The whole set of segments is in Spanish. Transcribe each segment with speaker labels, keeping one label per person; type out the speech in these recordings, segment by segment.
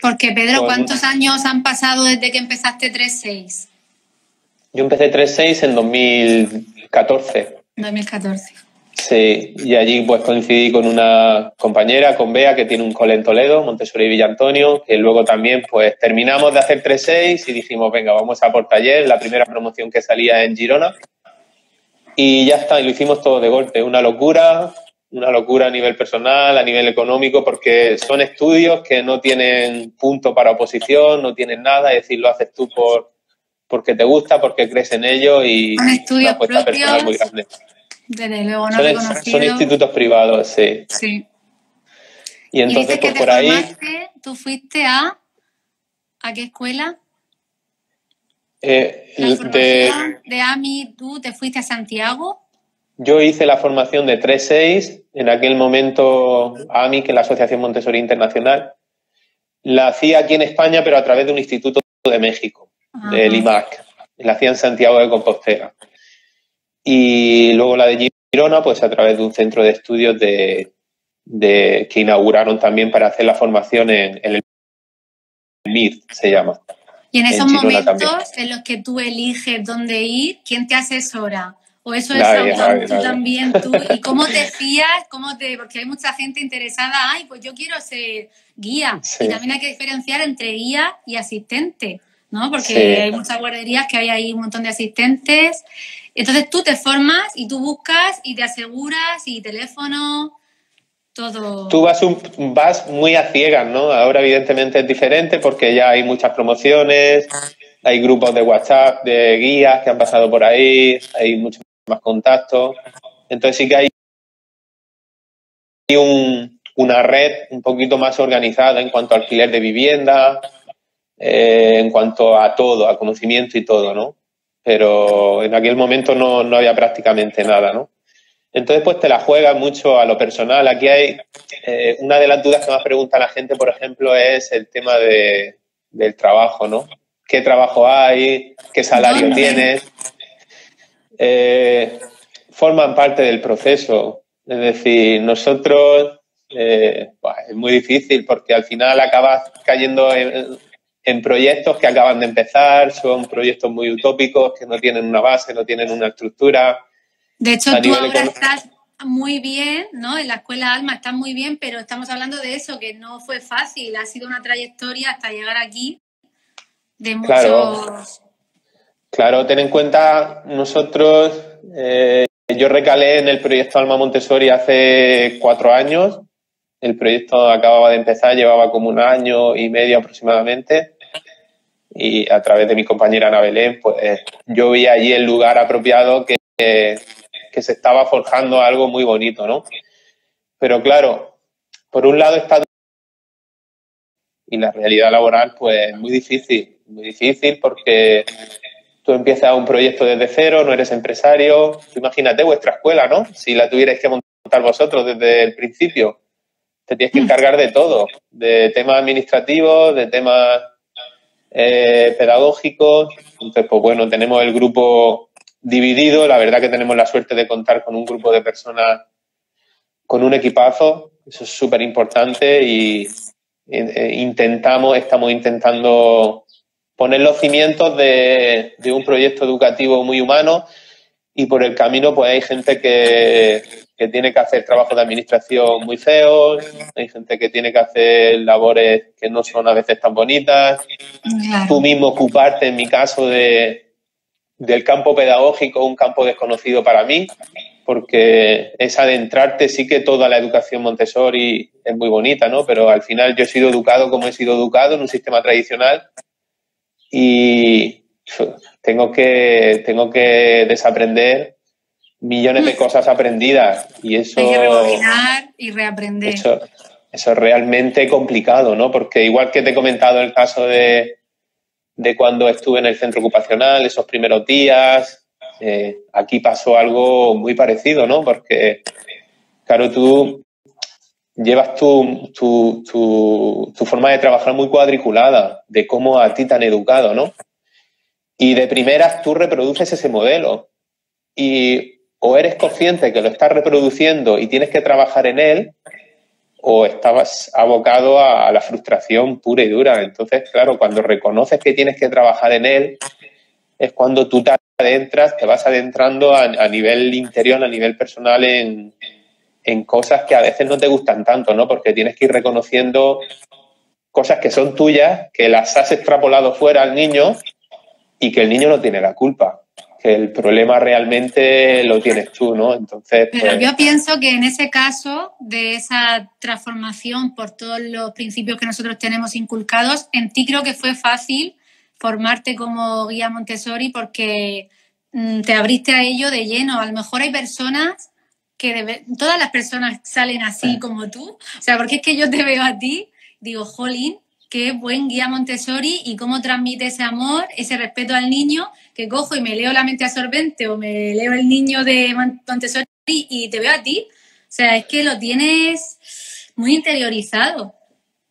Speaker 1: Porque, Pedro, ¿cuántos años han pasado desde que empezaste 3-6?
Speaker 2: Yo empecé 3-6 en 2014.
Speaker 1: 2014.
Speaker 2: Sí, y allí pues coincidí con una compañera, con Bea, que tiene un cole en Toledo, Montessori Villa Antonio, que luego también pues terminamos de hacer 3-6 y dijimos, venga, vamos a por taller, la primera promoción que salía en Girona. Y ya está, y lo hicimos todo de golpe, una locura a nivel personal, a nivel económico, porque son estudios que no tienen punto para oposición, no tienen nada, es decir, lo haces tú porque te gusta, porque crees en ello y una apuesta personal muy grande.
Speaker 1: Desde luego, no reconocido.
Speaker 2: Son institutos privados, sí.
Speaker 1: Sí.
Speaker 2: Y entonces,
Speaker 1: pues
Speaker 2: por ahí...
Speaker 1: ¿Tú fuiste a qué escuela? De AMI, ¿tú te fuiste a Santiago?
Speaker 2: Yo hice la formación de 3-6, en aquel momento AMI, que es la Asociación Montessori Internacional. La hacía aquí en España, pero a través de un instituto de México, del IMAC. La hacía en Santiago de Compostela. Y luego la de Girona, pues a través de un centro de estudios que inauguraron también para hacer la formación en el MIR, se llama.
Speaker 1: Y en esos momentos en los que tú eliges dónde ir, ¿quién te asesora? ¿O eso es tú también? ¿Y cómo te fías? Porque hay mucha gente interesada, pues yo quiero ser guía. Sí. Y también hay que diferenciar entre guía y asistente, ¿no? Porque hay muchas guarderías que hay ahí un montón de asistentes. Entonces tú te formas y tú buscas y te aseguras y teléfono... Todo.
Speaker 2: Tú vas muy a ciegas, ¿no? Ahora evidentemente es diferente porque ya hay muchas promociones, hay grupos de WhatsApp de guías que han pasado por ahí, hay muchos más contactos. Entonces sí que hay una red un poquito más organizada en cuanto a alquiler de vivienda, en cuanto a todo, a conocimiento y todo, ¿no? Pero en aquel momento no había prácticamente nada, ¿no? Entonces, pues te la juegas mucho a lo personal. Aquí hay una de las dudas que más pregunta la gente, por ejemplo, es el tema del trabajo, ¿no? ¿Qué trabajo hay? ¿Qué salario tienes? Forman parte del proceso. Es decir, nosotros es muy difícil porque al final acabas cayendo en proyectos que acaban de empezar, son proyectos muy utópicos que no tienen una base, no tienen una estructura.
Speaker 1: De hecho, tú ahora estás muy bien, ¿no? En la Escuela Alma estás muy bien, pero estamos hablando de eso, que no fue fácil, ha sido una trayectoria hasta llegar aquí de muchos...
Speaker 2: Claro, ten en cuenta, nosotros, yo recalé en el proyecto Alma Montessori hace 4 años, el proyecto acababa de empezar, llevaba como 1 año y medio aproximadamente, y a través de mi compañera Ana Belén, pues yo vi allí el lugar apropiado que se estaba forjando algo muy bonito, ¿no? Pero claro, por un lado está y la realidad laboral, pues muy difícil porque tú empiezas un proyecto desde cero, no eres empresario. Imagínate vuestra escuela, ¿no? Si la tuvierais que montar vosotros desde el principio, te tienes que encargar de todo, de temas administrativos, de temas pedagógicos. Entonces, pues bueno, tenemos el grupo dividido. La verdad que tenemos la suerte de contar con un grupo de personas con un equipazo. Eso es súper importante y estamos intentando poner los cimientos de un proyecto educativo muy humano y por el camino pues hay gente que tiene que hacer trabajos de administración muy feos, hay gente que tiene que hacer labores que no son a veces tan bonitas. Claro. Tú mismo ocuparte, en mi caso, del campo pedagógico, un campo desconocido para mí, porque es adentrarte, sí que toda la educación Montessori es muy bonita, ¿no? Pero al final yo he sido educado como he sido educado en un sistema tradicional y tengo que desaprender millones de cosas aprendidas y eso...
Speaker 1: Hay que rebobinar y reaprender.
Speaker 2: Eso es realmente complicado, ¿no? Porque igual que te he comentado el caso de cuando estuve en el centro ocupacional, esos primeros días, aquí pasó algo muy parecido, ¿no? Porque, claro, tú llevas tu forma de trabajar muy cuadriculada, de cómo a ti te han educado, ¿no? Y de primeras tú reproduces ese modelo y o eres consciente que lo estás reproduciendo y tienes que trabajar en él, o estabas abocado a la frustración pura y dura. Entonces, claro, cuando reconoces que tienes que trabajar en él, es cuando tú te adentras, te vas adentrando a nivel interior, a nivel personal en cosas que a veces no te gustan tanto, ¿no? Porque tienes que ir reconociendo cosas que son tuyas, que las has extrapolado fuera al niño y que el niño no tiene la culpa, que el problema realmente lo tienes tú, ¿no? Entonces,
Speaker 1: pero pues, yo pienso que en ese caso de esa transformación por todos los principios que nosotros tenemos inculcados, en ti creo que fue fácil formarte como guía Montessori porque te abriste a ello de lleno. A lo mejor hay personas que todas las personas salen así como tú, o sea, porque es que yo te veo a ti, digo, jolín, qué buen guía Montessori y cómo transmite ese amor, ese respeto al niño, que cojo y me leo La mente absorbente o me leo El niño de Montessori y te veo a ti. O sea, es que lo tienes muy interiorizado.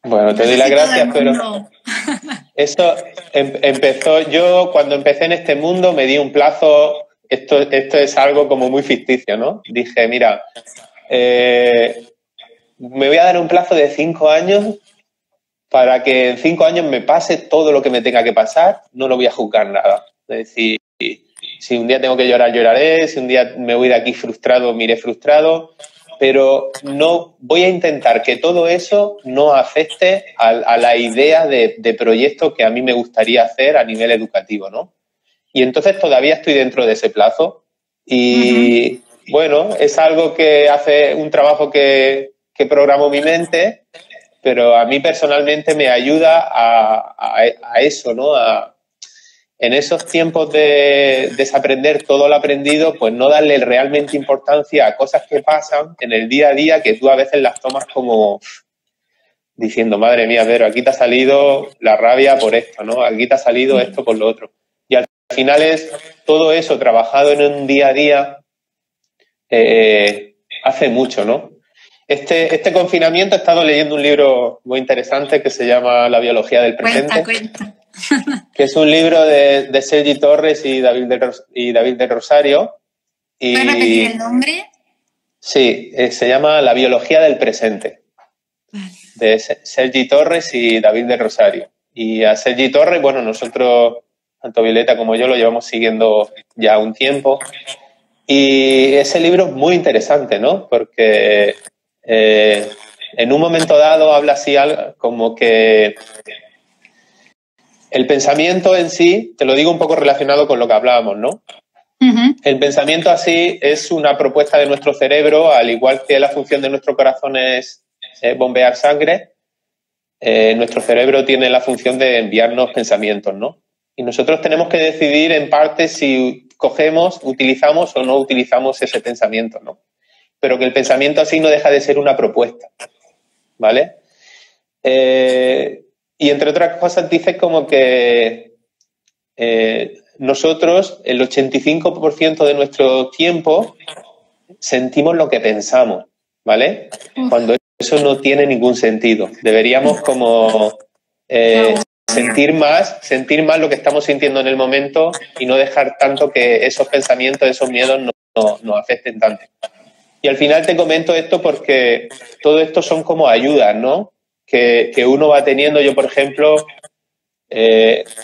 Speaker 2: Bueno, te doy las gracias, pero eso empezó, yo cuando empecé en este mundo me di un plazo, esto es algo como muy ficticio, ¿no? Dije, mira, me voy a dar un plazo de 5 años para que en 5 años me pase todo lo que me tenga que pasar, no lo voy a juzgar nada. Es decir, si un día tengo que llorar, lloraré, si un día me voy de aquí frustrado, me iré frustrado, pero no voy a intentar que todo eso no afecte a la idea de proyecto que a mí me gustaría hacer a nivel educativo, ¿no? Y entonces todavía estoy dentro de ese plazo y, bueno, es algo que hace un trabajo que programo mi mente, pero a mí personalmente me ayuda a eso, ¿no? En esos tiempos de desaprender todo lo aprendido, pues no darle realmente importancia a cosas que pasan en el día a día que tú a veces las tomas como diciendo, madre mía, pero aquí te ha salido la rabia por esto, ¿no? Aquí te ha salido esto por lo otro. Y al final es todo eso trabajado en un día a día hace mucho, ¿no? Este confinamiento he estado leyendo un libro muy interesante que se llama La biología del presente.
Speaker 1: Cuenta.
Speaker 2: Que es un libro de Sergi Torres y David de Rosario.
Speaker 1: ¿Puedes repetir el nombre?
Speaker 2: Sí, se llama La biología del presente. Vale. De Sergi Torres y David de Rosario. Y a Sergi Torres, bueno, nosotros, tanto Violeta como yo, lo llevamos siguiendo ya un tiempo. Y ese libro es muy interesante, ¿no? Porque en un momento dado habla así como que el pensamiento en sí, te lo digo un poco relacionado con lo que hablábamos, ¿no? El pensamiento así es una propuesta de nuestro cerebro, al igual que la función de nuestro corazón es bombear sangre, nuestro cerebro tiene la función de enviarnos pensamientos, ¿no? Y nosotros tenemos que decidir en parte si cogemos, utilizamos o no utilizamos ese pensamiento, ¿no? Pero que el pensamiento así no deja de ser una propuesta, ¿vale? Y entre otras cosas dice como que nosotros el 85% de nuestro tiempo sentimos lo que pensamos, ¿vale? Cuando eso no tiene ningún sentido. Deberíamos como sentir más lo que estamos sintiendo en el momento y no dejar tanto que esos pensamientos, esos miedos nos afecten tanto. Y al final te comento esto porque todo esto son como ayudas, ¿no? Que uno va teniendo. Yo, por ejemplo,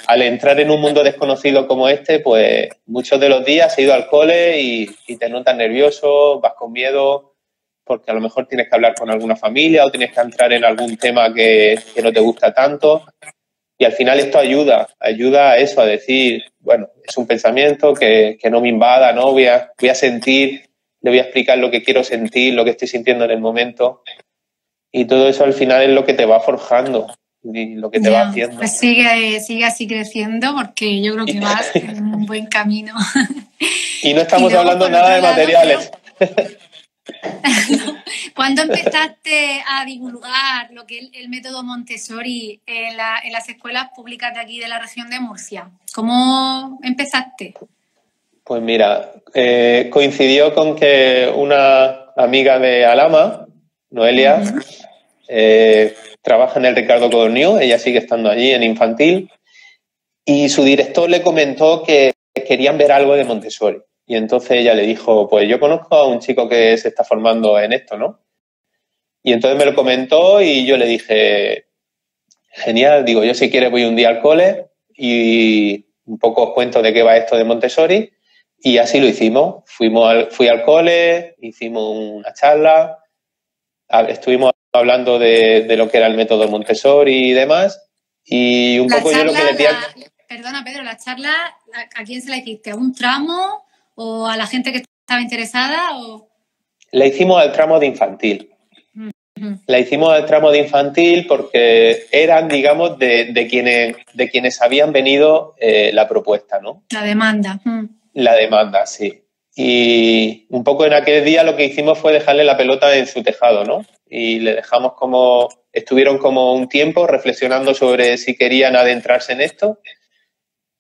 Speaker 2: al entrar en un mundo desconocido como este, pues muchos de los días he ido al cole y te notas nervioso, vas con miedo, porque a lo mejor tienes que hablar con alguna familia o tienes que entrar en algún tema que no te gusta tanto. Y al final esto ayuda a eso, a decir, bueno, es un pensamiento que no me invada, ¿no? Voy a sentir, le voy a explicar lo que quiero sentir, lo que estoy sintiendo en el momento. Y todo eso al final es lo que te va forjando y lo que te va haciendo.
Speaker 1: Pues sigue así creciendo porque yo creo que vas en un buen camino.
Speaker 2: Y no estamos hablando nada de materiales.
Speaker 1: ¿Cuándo empezaste a divulgar lo que es el método Montessori en las escuelas públicas de aquí de la región de Murcia? ¿Cómo empezaste?
Speaker 2: Pues mira, coincidió con que una amiga de Alhama, Noelia, trabaja en el Ricardo Codorniu, ella sigue estando allí en infantil, y su director le comentó que querían ver algo de Montessori. Y entonces ella le dijo, pues yo conozco a un chico que se está formando en esto, ¿no? Y entonces me lo comentó y yo le dije, genial, digo, yo si quieres voy un día al cole y un poco os cuento de qué va esto de Montessori. Y así lo hicimos. Fui al cole, hicimos una charla, estuvimos hablando de lo que era el método Montessori y demás. Y un poco yo lo que decía...
Speaker 1: Perdona, Pedro, ¿la charla a quién se la hiciste? ¿A un tramo o a la gente que estaba interesada? O...
Speaker 2: La hicimos al tramo de infantil. La hicimos al tramo de infantil porque eran, digamos, de quienes habían venido la propuesta, ¿no?
Speaker 1: La demanda.
Speaker 2: La demanda, sí. Y un poco en aquel día lo que hicimos fue dejarle la pelota en su tejado, ¿no? Y le dejamos estuvieron como un tiempo reflexionando sobre si querían adentrarse en esto.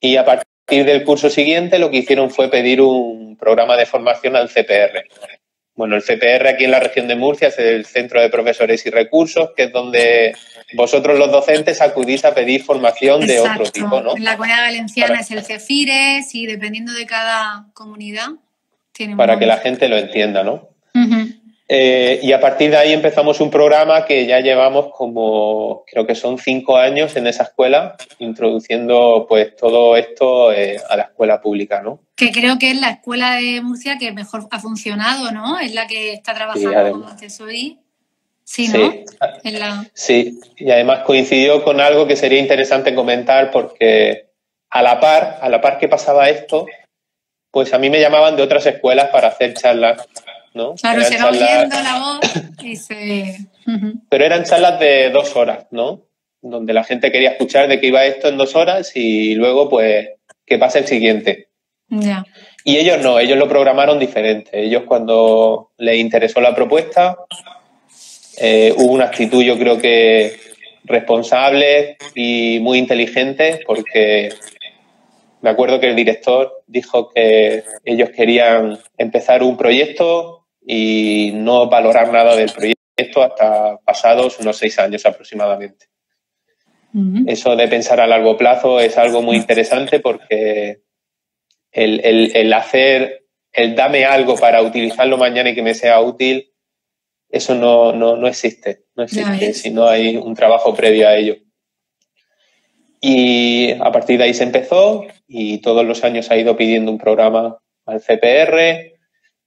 Speaker 2: Y a partir del curso siguiente lo que hicieron fue pedir un programa de formación al CPR. Bueno, el CPR aquí en la región de Murcia es el Centro de Profesores y Recursos, que es donde vosotros los docentes acudís a pedir formación de otro tipo, ¿no?
Speaker 1: En la Comunidad Valenciana es el CEFIRES y dependiendo de cada comunidad tiene
Speaker 2: para que la gente lo entienda, ¿no? Y a partir de ahí empezamos un programa que ya llevamos creo que son 5 años en esa escuela, introduciendo pues todo esto a la escuela pública, ¿no?
Speaker 1: Que creo que es la escuela de Murcia que mejor ha funcionado, ¿no? Es la que está trabajando con Montessori. Sí, ¿no?
Speaker 2: Sí, y además coincidió con algo que sería interesante comentar porque a la par que pasaba esto, pues a mí me llamaban de otras escuelas para hacer charlas, ¿no?
Speaker 1: Claro, se va oyendo la voz y se...
Speaker 2: Pero eran charlas de 2 horas, ¿no? Donde la gente quería escuchar de qué iba esto en 2 horas y luego, pues, que pase el siguiente.
Speaker 1: Ya.
Speaker 2: Y ellos no, ellos lo programaron diferente. Ellos cuando les interesó la propuesta, hubo una actitud, yo creo que responsable y muy inteligente, porque me acuerdo que el director dijo que ellos querían empezar un proyecto y no valorar nada del proyecto hasta pasados unos 6 años aproximadamente. Eso de pensar a largo plazo es algo muy interesante porque el dame algo para utilizarlo mañana y que me sea útil, eso no existe. No existe si no hay un trabajo previo a ello. Y a partir de ahí se empezó y todos los años ha ido pidiendo un programa al CPR,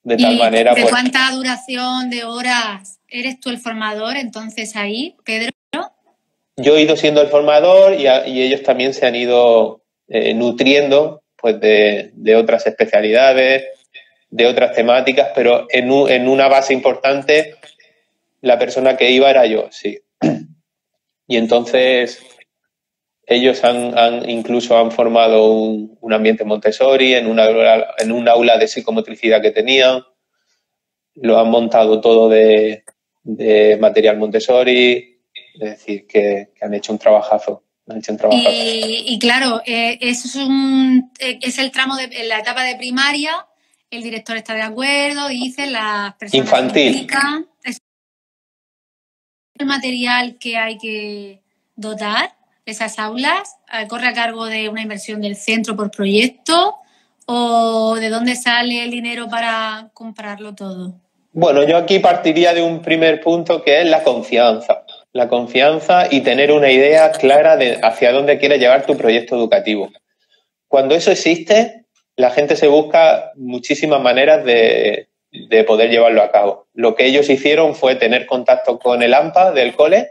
Speaker 2: de tal manera...
Speaker 1: ¿De cuánta duración de horas eres tú el formador entonces ahí, Pedro?
Speaker 2: Yo he ido siendo el formador y ellos también se han ido nutriendo pues de otras especialidades, de otras temáticas, pero en una base importante la persona que iba era yo, sí. Y entonces... Ellos incluso han formado un ambiente Montessori en un aula de psicomotricidad que tenían. Lo han montado todo de material Montessori. Es decir, que han hecho un trabajazo.
Speaker 1: Y claro, eso es el tramo en la etapa de primaria. El director está de acuerdo, dice, las personas
Speaker 2: infantil.
Speaker 1: ¿Es el material que hay que dotar? ¿Esas aulas corre a cargo de una inversión del centro por proyecto o de dónde sale el dinero para comprarlo todo?
Speaker 2: Bueno, yo aquí partiría de un primer punto que es la confianza. La confianza y tener una idea clara de hacia dónde quieres llevar tu proyecto educativo. Cuando eso existe, la gente se busca muchísimas maneras de poder llevarlo a cabo. Lo que ellos hicieron fue tener contacto con el AMPA del cole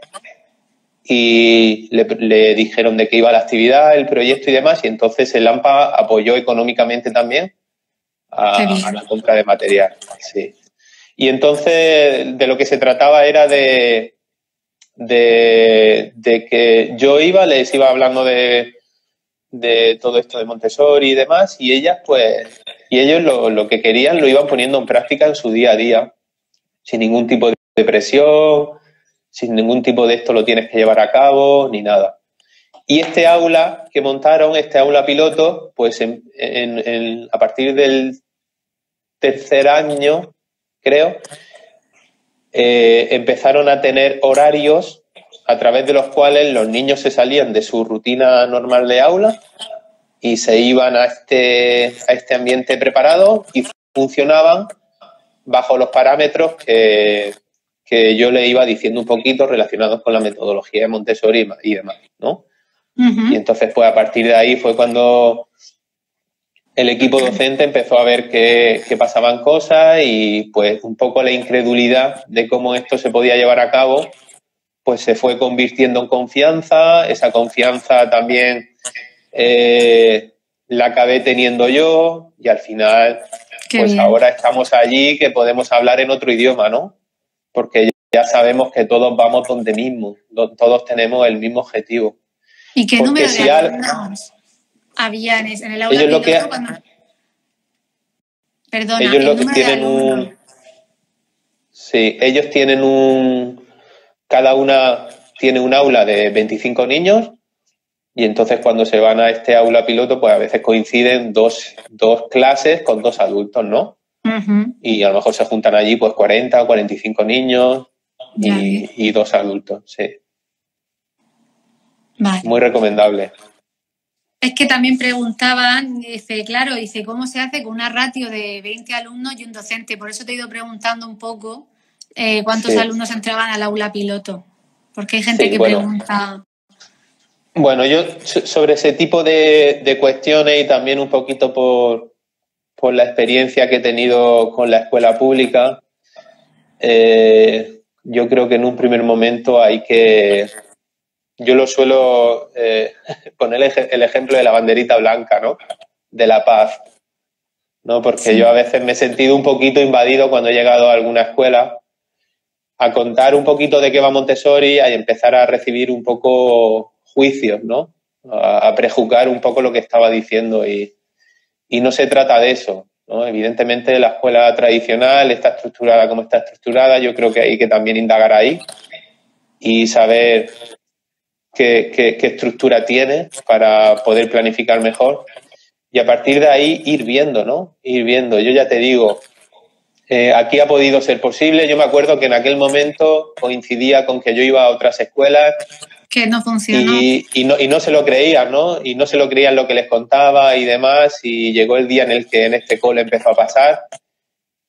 Speaker 2: y le dijeron de qué iba la actividad, el proyecto y demás, y entonces el AMPA apoyó económicamente también a la compra de material. Sí. Y entonces de lo que se trataba era de que yo les iba hablando de todo esto de Montessori y demás, y ellas y ellos lo que querían lo iban poniendo en práctica en su día a día, sin ningún tipo de presión, sin ningún tipo de esto lo tienes que llevar a cabo, ni nada. Y este aula que montaron, este aula piloto, pues a partir del 3er año, creo, empezaron a tener horarios a través de los cuales los niños se salían de su rutina normal de aula y se iban a este ambiente preparado y funcionaban bajo los parámetros que que yo le iba diciendo un poquito relacionados con la metodología de Montessori y demás, ¿no? Y entonces, pues a partir de ahí fue cuando el equipo docente empezó a ver que pasaban cosas y pues un poco la incredulidad de cómo esto se podía llevar a cabo, pues se fue convirtiendo en confianza. Esa confianza también la acabé teniendo yo y al final, pues ahora estamos allí que podemos hablar en otro idioma, ¿no? Porque ya sabemos que todos vamos donde mismo, todos tenemos el mismo objetivo.
Speaker 1: ¿Y qué número de alumnos había en el aula piloto cuando... Perdona,
Speaker 2: ellos lo que tienen Sí, ellos tienen cada una tiene un aula de 25 niños y entonces cuando se van a este aula piloto, pues a veces coinciden dos clases con 2 adultos, ¿no? Y a lo mejor se juntan allí pues 40 o 45 niños y 2 adultos, sí.
Speaker 1: Vale.
Speaker 2: Muy recomendable.
Speaker 1: Es que también preguntaban, dice, ¿cómo se hace con una ratio de 20 alumnos y un docente? Por eso te he ido preguntando un poco cuántos alumnos entraban al aula piloto. Porque hay gente que pregunta...
Speaker 2: Bueno, yo sobre ese tipo de cuestiones y también un poquito por la experiencia que he tenido con la escuela pública, yo creo que en un primer momento yo lo suelo poner el ejemplo de la banderita blanca, ¿no? De la paz, ¿no? Porque yo a veces me he sentido un poquito invadido cuando he llegado a alguna escuela a contar un poquito de qué va Montessori y a empezar a recibir un poco juicios, ¿no? A prejuzgar un poco lo que estaba diciendo y no se trata de eso, ¿no? Evidentemente la escuela tradicional está estructurada como está estructurada, yo creo que hay que también indagar ahí y saber qué estructura tiene para poder planificar mejor y a partir de ahí ir viendo, ¿no? Ir viendo. Yo ya te digo, aquí ha podido ser posible. Yo me acuerdo que en aquel momento coincidía con que yo iba a otras escuelas
Speaker 1: que no funcionó.
Speaker 2: Y no se lo creían, ¿no? Y no se lo creían lo que les contaba y demás y llegó el día en el que en este cole empezó a pasar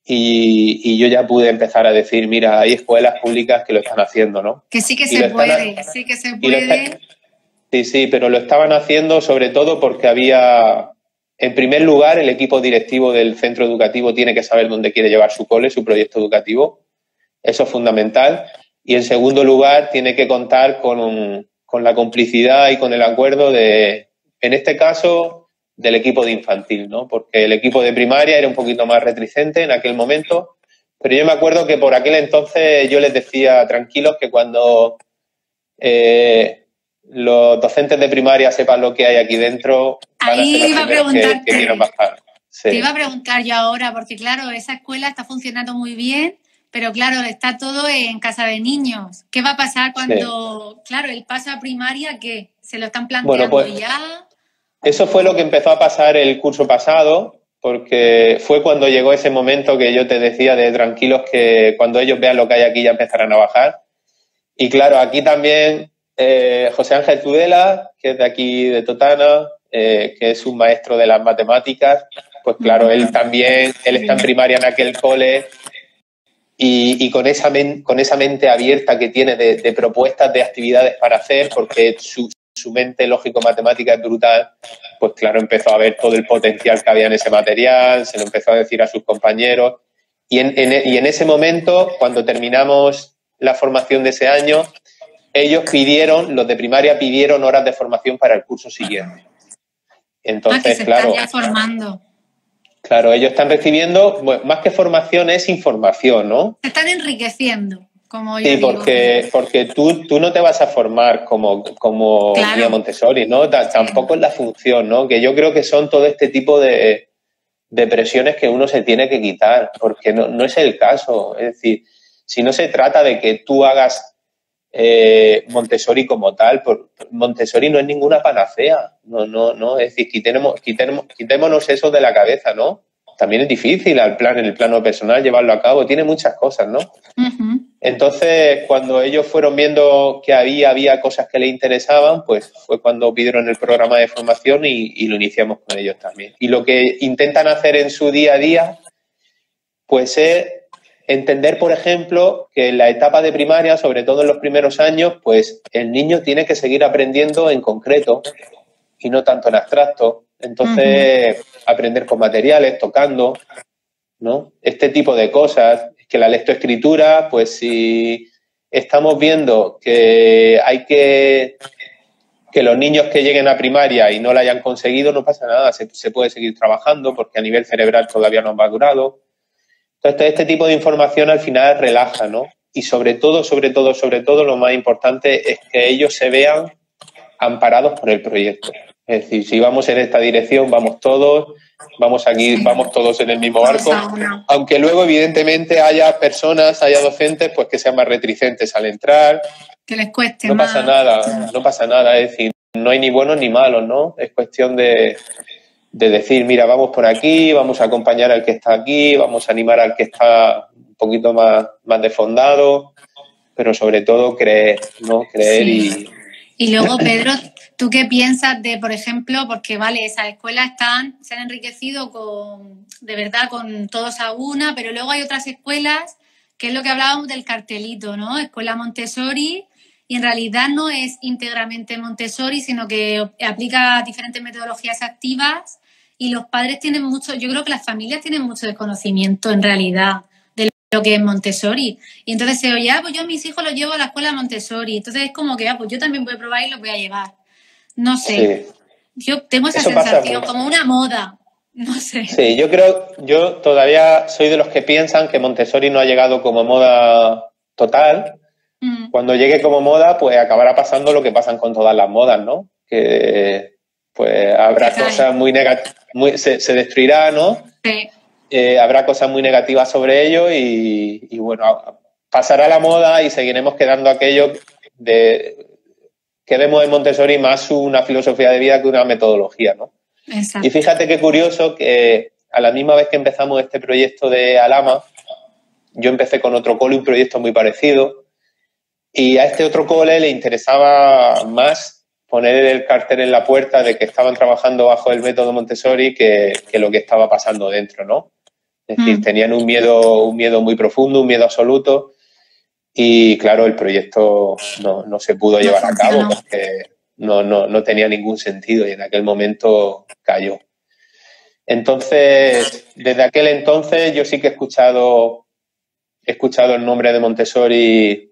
Speaker 2: y yo ya pude empezar a decir, mira, hay escuelas públicas que lo están haciendo, ¿no?
Speaker 1: Que sí que se puede, sí que se puede.
Speaker 2: Sí, pero lo estaban haciendo sobre todo porque había, en primer lugar, el equipo directivo del centro educativo tiene que saber dónde quiere llevar su cole, su proyecto educativo. Eso es fundamental. Y en segundo lugar, tiene que contar con la complicidad y con el acuerdo en este caso, del equipo de infantil, ¿no? Porque el equipo de primaria era un poquito más reticente en aquel momento, pero yo me acuerdo que por aquel entonces yo les decía tranquilos que cuando los docentes de primaria sepan lo que hay aquí dentro, van a ser los primeros que quieran bajar. Sí.
Speaker 1: Te iba a preguntar yo ahora, porque claro, esa escuela está funcionando muy bien, pero claro, está todo en casa de niños. ¿Qué va a pasar cuando, claro, él pasa a primaria? ¿Qué? ¿Se lo están planteando ya?
Speaker 2: Eso fue lo que empezó a pasar el curso pasado, porque fue cuando llegó ese momento que yo te decía de tranquilos que cuando ellos vean lo que hay aquí ya empezarán a bajar. Y claro, aquí también José Ángel Tudela, que es de aquí de Totana, que es un maestro de las matemáticas, pues claro, él está en primaria en aquel cole y con esa mente abierta que tiene de propuestas de actividades para hacer, porque su mente lógico-matemática es brutal, pues claro, empezó a ver todo el potencial que había en ese material, se lo empezó a decir a sus compañeros y en ese momento, cuando terminamos la formación de ese año, los de primaria pidieron horas de formación para el curso siguiente. Entonces,
Speaker 1: que se están ya formando.
Speaker 2: Claro, ellos están recibiendo, bueno, más que formación, es información, ¿no?
Speaker 1: Se están enriqueciendo, como yo
Speaker 2: digo. Porque tú no te vas a formar como guía Montessori, ¿no? Tampoco es la función, ¿no? Que yo creo que son todo este tipo de presiones que uno se tiene que quitar, porque no es el caso. Es decir, si no se trata de que tú hagas Montessori como tal, Montessori no es ninguna panacea, no, es decir, quitémonos eso de la cabeza, ¿no? También es difícil en el plano personal llevarlo a cabo, tiene muchas cosas, ¿no?
Speaker 1: Uh-huh.
Speaker 2: Entonces, cuando ellos fueron viendo que había cosas que les interesaban, pues fue cuando pidieron el programa de formación y lo iniciamos con ellos también. Y lo que intentan hacer en su día a día, pues es entender, por ejemplo, que en la etapa de primaria, sobre todo en los primeros años, pues el niño tiene que seguir aprendiendo en concreto y no tanto en abstracto. Entonces, aprender con materiales, tocando, ¿no? Este tipo de cosas. Que la lectoescritura, pues si estamos viendo que hay que los niños que lleguen a primaria y no la hayan conseguido, no pasa nada, se puede seguir trabajando porque a nivel cerebral todavía no han madurado. Entonces, este tipo de información al final relaja, ¿no? Y sobre todo, lo más importante es que ellos se vean amparados por el proyecto. Es decir, si vamos en esta dirección, vamos todos, vamos aquí, vamos todos en el mismo barco, aunque luego evidentemente haya personas, haya docentes, pues que sean más reticentes al entrar.
Speaker 1: Que les cueste
Speaker 2: más. No pasa nada, es decir, no hay ni buenos ni malos, ¿no? Es cuestión de decir, mira, vamos por aquí, vamos a acompañar al que está aquí, vamos a animar al que está un poquito más desfondado, pero sobre todo creer, ¿no? Creer
Speaker 1: Y luego, Pedro, ¿tú qué piensas de, por ejemplo, porque vale, esas escuelas se han enriquecido de verdad con todos a una, pero luego hay otras escuelas, que es lo que hablábamos del cartelito, ¿no? Escuela Montessori, y en realidad no es íntegramente Montessori, sino que aplica diferentes metodologías activas y los padres tienen mucho, yo creo que las familias tienen mucho desconocimiento en realidad de lo que es Montessori. Y entonces se oye, pues yo a mis hijos los llevo a la escuela Montessori. Entonces es como que, pues yo también voy a probar y los voy a llevar. No sé. Sí. Yo tengo esa sensación, como una moda. No sé.
Speaker 2: Sí, yo todavía soy de los que piensan que Montessori no ha llegado como moda total. Cuando llegue como moda, pues acabará pasando lo que pasan con todas las modas, ¿no? Que pues habrá cosas muy negativas, se destruirá, ¿no?
Speaker 1: Sí.
Speaker 2: Habrá cosas muy negativas sobre ello y bueno, pasará la moda y seguiremos quedando aquello que vemos en Montessori más una filosofía de vida que una metodología, ¿no?
Speaker 1: Exacto.
Speaker 2: Y fíjate qué curioso que a la misma vez que empezamos este proyecto de Alama, yo empecé con otro cole, un proyecto muy parecido, y a este otro cole le interesaba más poner el cartel en la puerta de que estaban trabajando bajo el método Montessori que lo que estaba pasando dentro, ¿no? Es decir, tenían un miedo muy profundo, un miedo absoluto, y claro, el proyecto no se pudo llevar a cabo porque no tenía ningún sentido y en aquel momento cayó. Entonces, desde aquel entonces yo sí que he escuchado el nombre de Montessori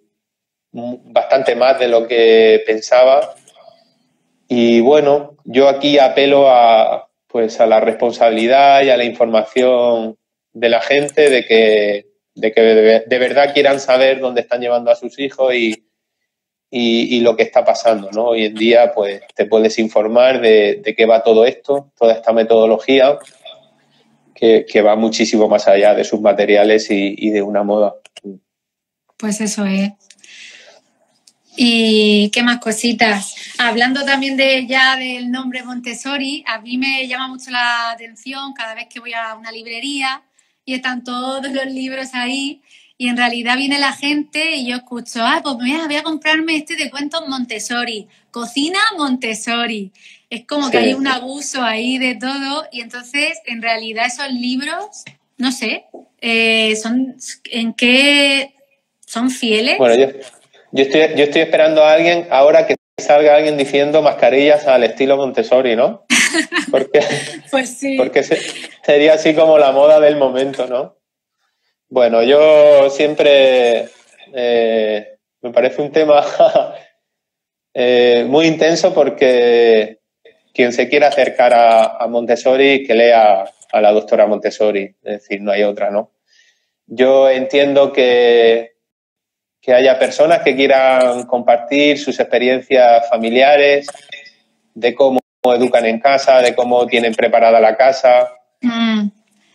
Speaker 2: bastante más de lo que pensaba y bueno, yo aquí apelo a la responsabilidad y a la información de la gente de que de verdad quieran saber dónde están llevando a sus hijos y lo que está pasando, ¿no? Hoy en día, pues, te puedes informar de qué va todo esto, toda esta metodología que va muchísimo más allá de sus materiales y de una moda.
Speaker 1: Pues eso es. ¿Y qué más cositas? Hablando también del nombre Montessori, a mí me llama mucho la atención cada vez que voy a una librería y están todos los libros ahí y en realidad viene la gente y yo escucho, pues mira, voy a comprarme este de cuentos Montessori, cocina Montessori. Es como que hay un abuso ahí de todo y entonces en realidad esos libros, no sé, ¿en qué son fieles?
Speaker 2: Bueno, yo estoy esperando a alguien ahora que salga alguien diciendo mascarillas al estilo Montessori, ¿no? Porque,
Speaker 1: pues sí.
Speaker 2: Porque sería así como la moda del momento, ¿no? Bueno, yo siempre me parece un tema muy intenso porque quien se quiera acercar a Montessori, que lea a la doctora Montessori, es decir, no hay otra, ¿no? Yo entiendo que haya personas que quieran compartir sus experiencias familiares, de cómo educan en casa, de cómo tienen preparada la casa.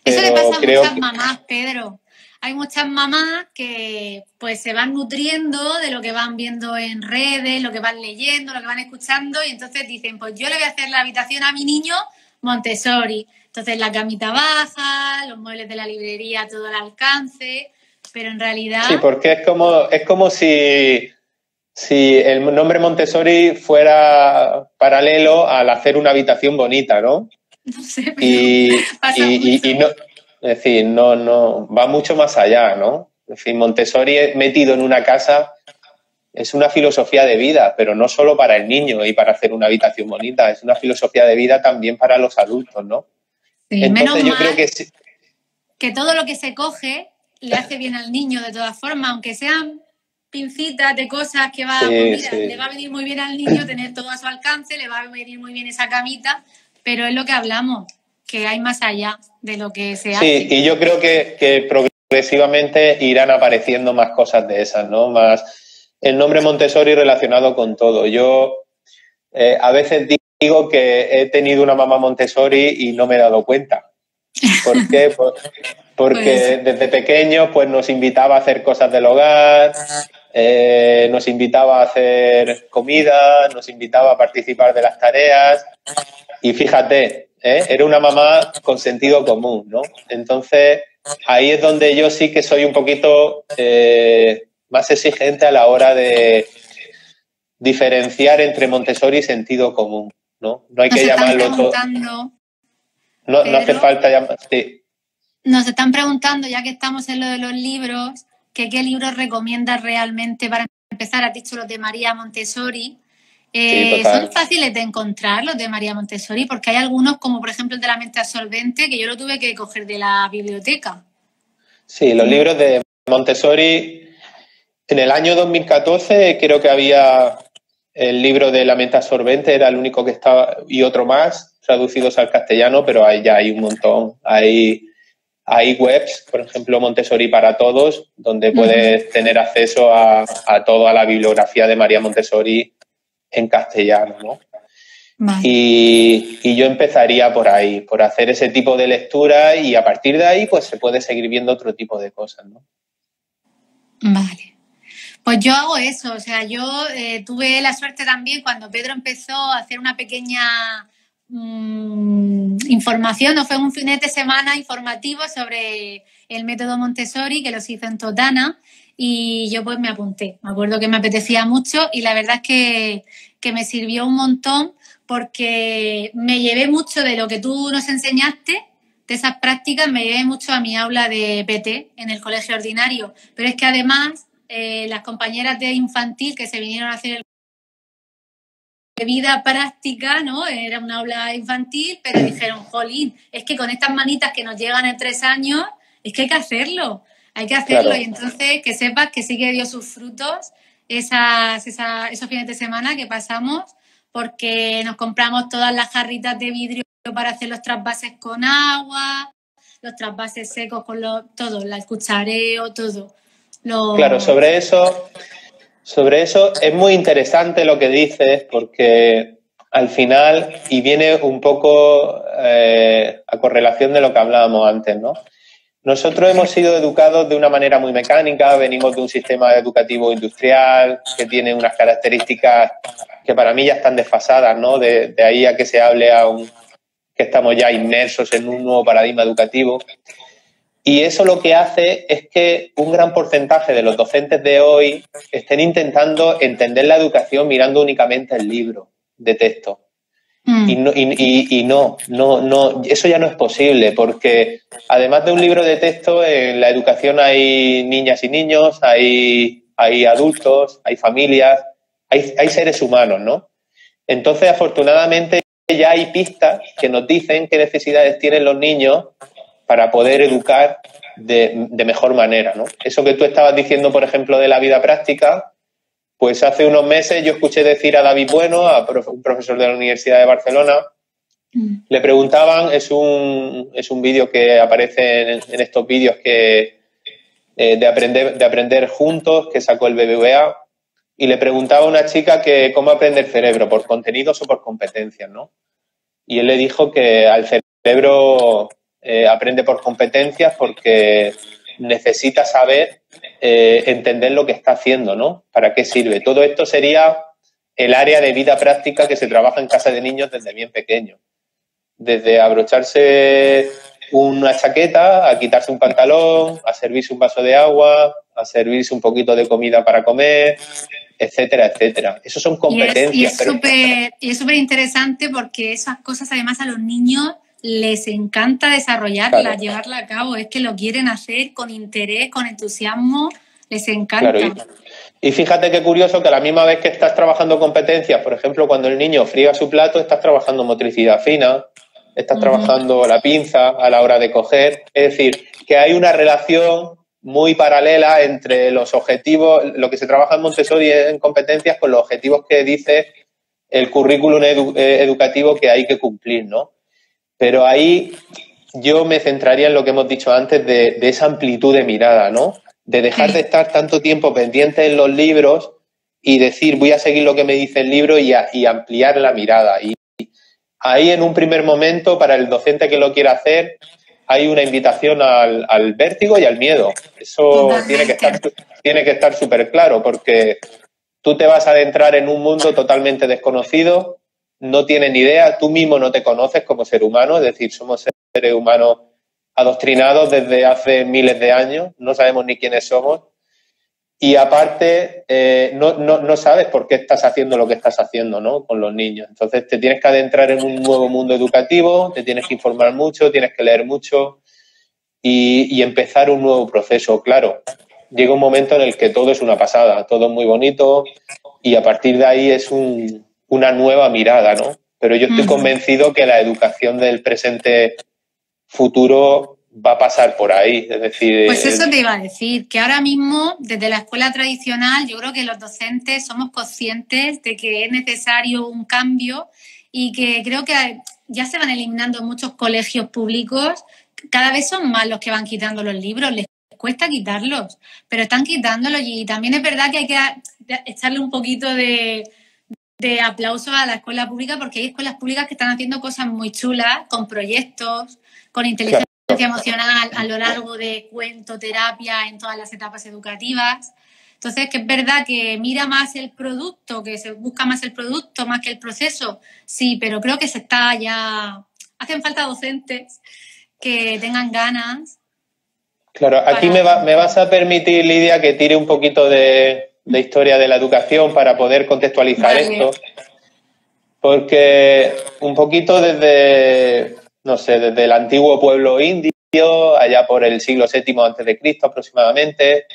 Speaker 1: Eso le pasa a muchas mamás, Pedro. Hay muchas mamás que pues se van nutriendo de lo que van viendo en redes, lo que van leyendo, lo que van escuchando y entonces dicen, pues yo le voy a hacer la habitación a mi niño Montessori. Entonces la camita baja, los muebles de la librería todo al alcance, pero en realidad...
Speaker 2: Sí, porque es como si el nombre Montessori fuera paralelo al hacer una habitación bonita, ¿no?
Speaker 1: No sé, pero
Speaker 2: y Es decir, no, va mucho más allá, ¿no? En fin, Montessori metido en una casa es una filosofía de vida, pero no solo para el niño y para hacer una habitación bonita, es una filosofía de vida también para los adultos, ¿no?
Speaker 1: Sí, entonces yo creo que todo lo que se coge le hace bien al niño de todas formas, aunque sean pincitas de cosas que va, pues mira, le va a venir muy bien al niño tener todo a su alcance, le va a venir muy bien esa camita, pero es lo que hablamos, que hay más allá de lo que se hace.
Speaker 2: Sí, y yo creo que progresivamente irán apareciendo más cosas de esas, ¿no? Más el nombre Montessori relacionado con todo. Yo a veces digo que he tenido una mamá Montessori y no me he dado cuenta. ¿Por qué? Porque desde pequeños pues, nos invitaba a hacer cosas del hogar, nos invitaba a hacer comida, nos invitaba a participar de las tareas y fíjate, era una mamá con sentido común, ¿no? Entonces, ahí es donde yo sí que soy un poquito más exigente a la hora de diferenciar entre Montessori y sentido común, ¿no? No hay que llamarlo todo. No hace falta llamar. Sí.
Speaker 1: Nos están preguntando, ya que estamos en lo de los libros, que qué libros recomiendas realmente para empezar. Has dicho los de María Montessori. Sí, son fáciles de encontrar los de María Montessori, porque hay algunos, como por ejemplo el de la mente absorbente, que yo lo tuve que coger de la biblioteca.
Speaker 2: Sí, los libros de Montessori. En el año 2014 creo que había el libro de la mente absorbente, era el único que estaba, y otro más traducidos al castellano, pero ahí ya hay un montón. Hay webs, por ejemplo, Montessori para Todos, donde puedes tener acceso a toda la bibliografía de María Montessori en castellano, ¿no? Vale. Y yo empezaría por ahí, por hacer ese tipo de lectura y a partir de ahí pues se puede seguir viendo otro tipo de cosas, ¿no?
Speaker 1: Vale. Pues yo hago eso, o sea, yo tuve la suerte también cuando Pedro empezó a hacer una pequeña información, no fue un fin de semana informativo sobre el método Montessori que los hizo en Totana y yo pues me apunté. Me acuerdo que me apetecía mucho y la verdad es que me sirvió un montón porque me llevé mucho de lo que tú nos enseñaste, de esas prácticas, me llevé mucho a mi aula de PT en el colegio ordinario. Pero es que además las compañeras de infantil que se vinieron a hacer de vida práctica, ¿no? Era una aula infantil, pero dijeron, jolín, es que con estas manitas que nos llegan en 3 años, es que hay que hacerlo. Claro. Y entonces que sepas que sí que dio sus frutos esos fines de semana que pasamos, porque nos compramos todas las jarritas de vidrio para hacer los trasvases con agua, los trasvases secos con todo, el cuchareo, todo.
Speaker 2: Claro, sobre eso es muy interesante lo que dices, porque al final, y viene un poco a correlación de lo que hablábamos antes, ¿no? Nosotros hemos sido educados de una manera muy mecánica, venimos de un sistema educativo industrial que tiene unas características que para mí ya están desfasadas, ¿no? De ahí a que se hable que estamos ya inmersos en un nuevo paradigma educativo. Y eso lo que hace es que un gran porcentaje de los docentes de hoy estén intentando entender la educación mirando únicamente el libro de texto. Y no, eso ya no es posible, porque además de un libro de texto, en la educación hay niñas y niños, hay adultos, hay familias, hay seres humanos, ¿no? Entonces, afortunadamente, ya hay pistas que nos dicen qué necesidades tienen los niños para poder educar de mejor manera, ¿no? Eso que tú estabas diciendo, por ejemplo, de la vida práctica, pues hace unos meses yo escuché decir a David Bueno, un profesor de la Universidad de Barcelona, le preguntaban, es un vídeo que aparece en estos vídeos de aprender juntos, que sacó el BBVA, y le preguntaba a una chica que cómo aprende el cerebro, por contenidos o por competencias, ¿no? Y él le dijo que al cerebro aprende por competencias porque necesita saber entender lo que está haciendo, ¿no? ¿Para qué sirve? Todo esto sería el área de vida práctica que se trabaja en casa de niños desde bien pequeños. Desde abrocharse una chaqueta, a quitarse un pantalón, a servirse un vaso de agua, a servirse un poquito de comida para comer, etcétera, etcétera. Eso son competencias.
Speaker 1: Y es súper interesante porque esas cosas además a los niños les encanta desarrollarla, llevarla a cabo. Es que lo quieren hacer con interés, con entusiasmo, les encanta.
Speaker 2: Claro, y fíjate qué curioso que a la misma vez que estás trabajando competencias, por ejemplo, cuando el niño friega su plato, estás trabajando motricidad fina, estás trabajando la pinza a la hora de coger. Es decir, que hay una relación muy paralela entre los objetivos, lo que se trabaja en Montessori en competencias, con los objetivos que dice el currículum educativo que hay que cumplir, ¿no? Pero ahí yo me centraría en lo que hemos dicho antes de esa amplitud de mirada, ¿no? De dejar de estar tanto tiempo pendiente en los libros y decir, voy a seguir lo que me dice el libro y ampliar la mirada. Y ahí, en un primer momento, para el docente que lo quiera hacer, hay una invitación al vértigo y al miedo. Eso tiene que estar súper claro, porque tú te vas a adentrar en un mundo totalmente desconocido, no tienes ni idea, tú mismo no te conoces como ser humano, es decir, somos seres humanos adoctrinados desde hace miles de años, no sabemos ni quiénes somos y aparte no sabes por qué estás haciendo lo que estás haciendo, ¿no? Con los niños. Entonces te tienes que adentrar en un nuevo mundo educativo, te tienes que informar mucho, tienes que leer mucho y empezar un nuevo proceso. Claro, llega un momento en el que todo es una pasada, todo es muy bonito y a partir de ahí es una nueva mirada, ¿no? Pero yo estoy convencido que la educación del presente futuro va a pasar por ahí, es decir...
Speaker 1: Pues eso te iba a decir, que ahora mismo, desde la escuela tradicional, yo creo que los docentes somos conscientes de que es necesario un cambio y que creo que ya se van eliminando muchos colegios públicos, cada vez son más los que van quitando los libros, les cuesta quitarlos, pero están quitándolos y también es verdad que hay que echarle un poquito de aplauso a la escuela pública porque hay escuelas públicas que están haciendo cosas muy chulas, con proyectos, con inteligencia emocional a lo largo de cuento, terapia, en todas las etapas educativas. Entonces, que es verdad que mira más el producto, que se busca más el producto más que el proceso, sí, pero creo que se está ya... Hacen falta docentes que tengan ganas.
Speaker 2: Claro, aquí me vas a permitir, Lidia, que tire un poquito de historia de la educación para poder contextualizar esto, porque un poquito desde el antiguo pueblo indio, allá por el siglo VII a.C. aproximadamente,